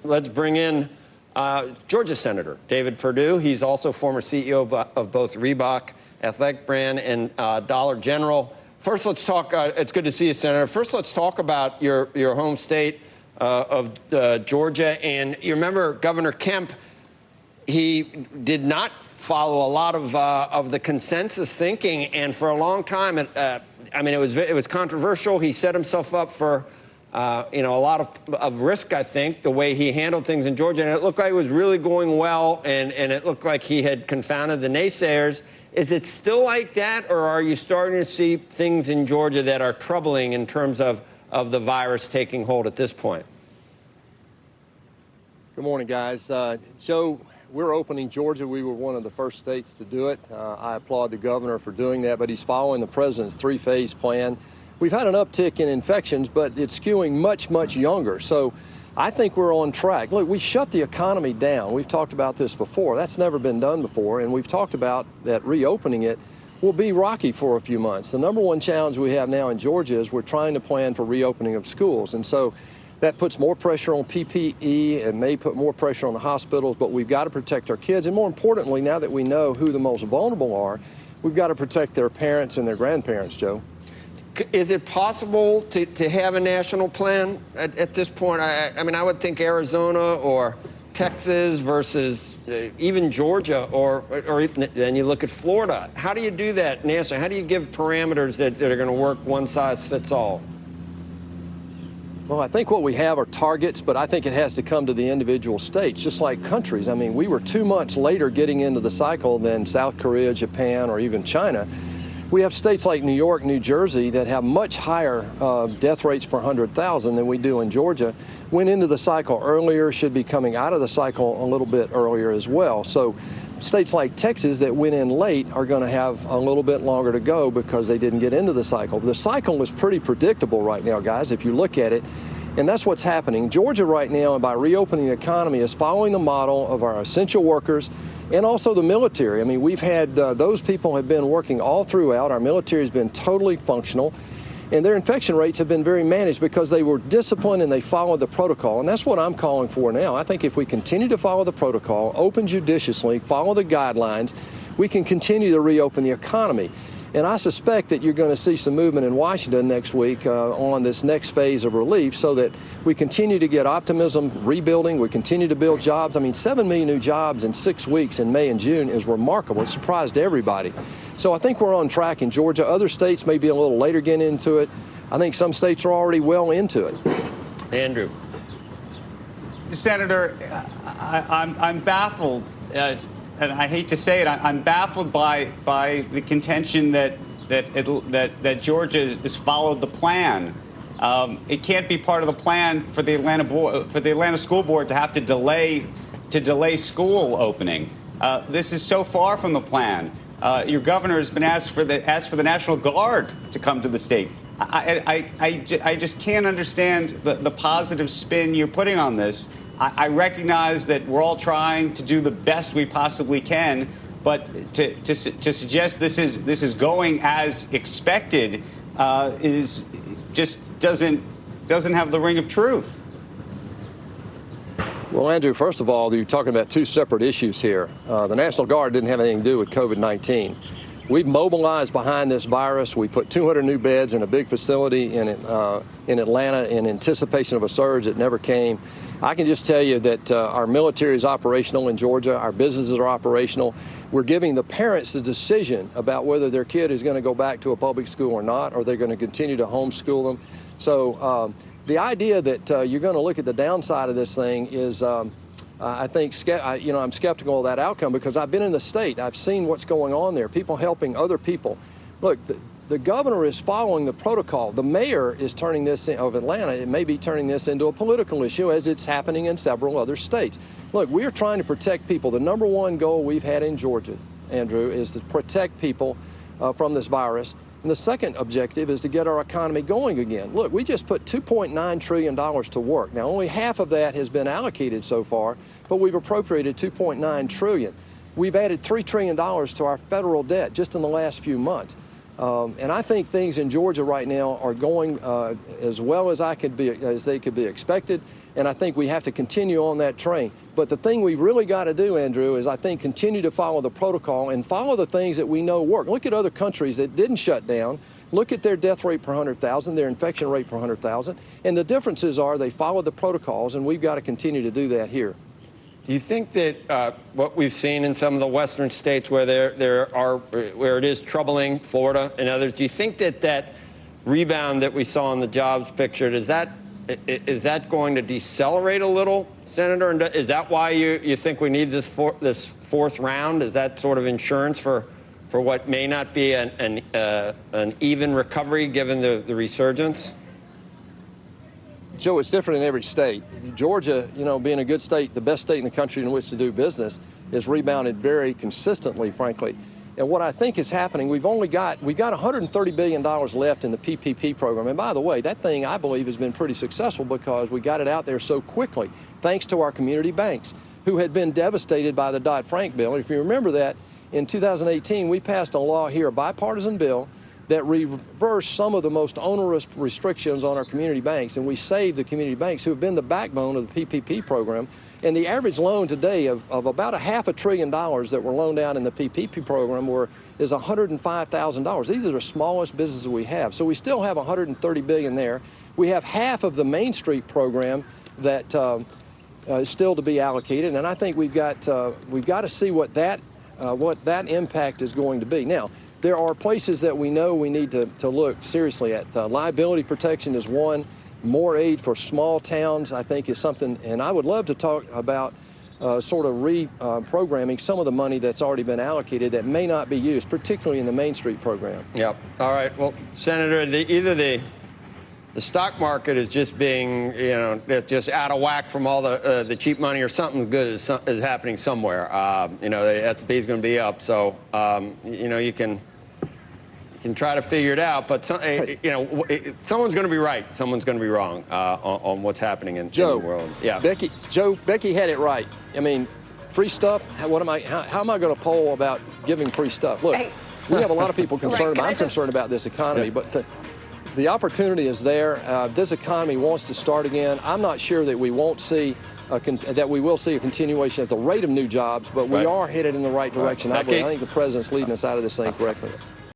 let's bring in Georgia Senator David Perdue. He's also former CEO of both Reebok Athletic Brand and Dollar General. First, let's talk. It's good to see you, Senator. First, let's talk about your home state of Georgia. And you remember Governor Kemp. He did not follow a lot of the consensus thinking, and for a long time, I mean, it was controversial. He set himself up for a lot of risk, I think, the way he handled things in Georgia, and it looked like it was really going well, and it looked like he had confounded the naysayers. Is it still like that, or are you starting to see things in Georgia that are troubling in terms of the virus taking hold at this point? Good morning, guys. Joe, we're opening Georgia. We were one of the first states to do it. I applaud the governor for doing that, but he's following the president's three-phase plan. We've had an uptick in infections, but it's skewing much, much younger. So I think we're on track. Look, we shut the economy down. We've talked about this before. That's never been done before, and we've talked about that reopening it will be rocky for a few months. The number one challenge we have now in Georgia is we're trying to plan for reopening of schools, and so that puts more pressure on PPE. It may put more pressure on the hospitals, but we've got to protect our kids. And more importantly, now that we know who the most vulnerable are, we've got to protect their parents and their grandparents, Joe. Is it possible to have a national plan at this point? I mean, I would think Arizona or Texas versus even Georgia, or then you look at Florida. How do you do that nationally? How do you give parameters that are going to work one size fits all? Well, I think what we have are targets, but I think it has to come to the individual states, just like countries. I mean, we were 2 months later getting into the cycle than South Korea, Japan, or even China. We have states like New York, New Jersey that have much higher death rates per 100,000 than we do in Georgia. Went into the cycle earlier, should be coming out of the cycle a little bit earlier as well. So states like Texas that went in late are going to have a little bit longer to go because they didn't get into the cycle. The cycle is pretty predictable right now, guys, if you look at it. And that's what's happening. Georgia right now, by reopening the economy, is following the model of our essential workers and also the military. I mean, we've had those people have been working all throughout. Our military has been totally functional, and their infection rates have been very managed because they were disciplined and they followed the protocol. And that's what I'm calling for now. I think if we continue to follow the protocol, open judiciously, follow the guidelines, we can continue to reopen the economy. And I suspect that you're going to see some movement in Washington next week on this next phase of relief so that we continue to get optimism, rebuilding, we continue to build jobs. I mean, 7 million new jobs in 6 weeks in May and June is remarkable. It surprised everybody. So I think we're on track in Georgia. Other states may be a little later getting into it. I think some states are already well into it. Andrew. Senator, I'm baffled. And I hate to say it, I'm baffled by the contention that Georgia has followed the plan. It can't be part of the plan for the Atlanta School Board to have to delay school opening. This is so far from the plan. Your governor has been asked for the National Guard to come to the state. I just can't understand the positive spin you're putting on this. I recognize that we're all trying to do the best we possibly can, but to suggest this is going as expected is just doesn't have the ring of truth. Well, Andrew, first of all, you're talking about two separate issues here. The National Guard didn't have anything to do with COVID-19. We've mobilized behind this virus. We put 200 new beds in a big facility in Atlanta in anticipation of a surge that never came. I can just tell you that our military is operational in Georgia. Our businesses are operational. We're giving the parents the decision about whether their kid is going to go back to a public school or not, or they're going to continue to homeschool them. So the idea that you're going to look at the downside of this thing is, I think, I'm skeptical of that outcome because I've been in the state. I've seen what's going on there, people helping other people. Look, the governor is following the protocol. The mayor is turning this of Atlanta. It may be turning this into a political issue as it's happening in several other states. Look, we are trying to protect people. The number one goal we've had in Georgia, Andrew, is to protect people from this virus. And the second objective is to get our economy going again. Look, we just put $2.9 trillion to work. Now, only half of that has been allocated so far, but we've appropriated $2.9 trillion. We've added $3 trillion to our federal debt just in the last few months. And I think things in Georgia right now are going as well as they could be expected. and I think we have to continue on that train. But the thing we've really got to do, Andrew, is I think continue to follow the protocol and follow the things that we know work. Look at other countries that didn't shut down. Look at their death rate per 100,000, their infection rate per 100,000, and the differences are they followed the protocols, and we've got to continue to do that here. Do you think that what we've seen in some of the western states where where it is troubling, Florida and others, do you think that rebound that we saw in the jobs picture, is that going to decelerate a little, Senator? And is that why you think we need this fourth round? Is that sort of insurance for what may not be an even recovery given the resurgence? Joe, it's different in every state. Georgia, being a good state, the best state in the country in which to do business, has rebounded very consistently, frankly. And what I think is happening, we've got $130 billion left in the PPP program. And by the way, that thing, I believe, has been pretty successful because we got it out there so quickly, thanks to our community banks, who had been devastated by the Dodd-Frank bill. And if you remember that, in 2018, we passed a law here, a bipartisan bill, that reversed some of the most onerous restrictions on our community banks, and we saved the community banks, who have been the backbone of the PPP program. And the average loan today of about $500 billion that were loaned out in the PPP program is $105,000. These are the smallest businesses we have. So we still have $130 billion there. We have half of the Main Street program that is still to be allocated, and I think we've got to see what that impact is going to be. Now, there are places that we know we need to look seriously at. Liability protection is one. More aid for small towns, I think, is something, and I would love to talk about sort of reprogramming some of the money that's already been allocated that may not be used, particularly in the Main Street program. Yep. All right. Well, Senator, either the stock market is just being, it's just out of whack from all the cheap money, or something good is happening somewhere. The S&P is going to be up, so you can try to figure it out, but someone's going to be right, someone's going to be wrong on what's happening in the world. Yeah, Becky had it right. I mean, free stuff. How am I going to poll about giving free stuff? Look, we have a lot of people concerned. I'm concerned about this economy, but the opportunity is there. This economy wants to start again. I'm not sure that we won't see that we will see a continuation at the rate of new jobs, but we are headed in the right direction. I think the president's leading us out of this thing correctly.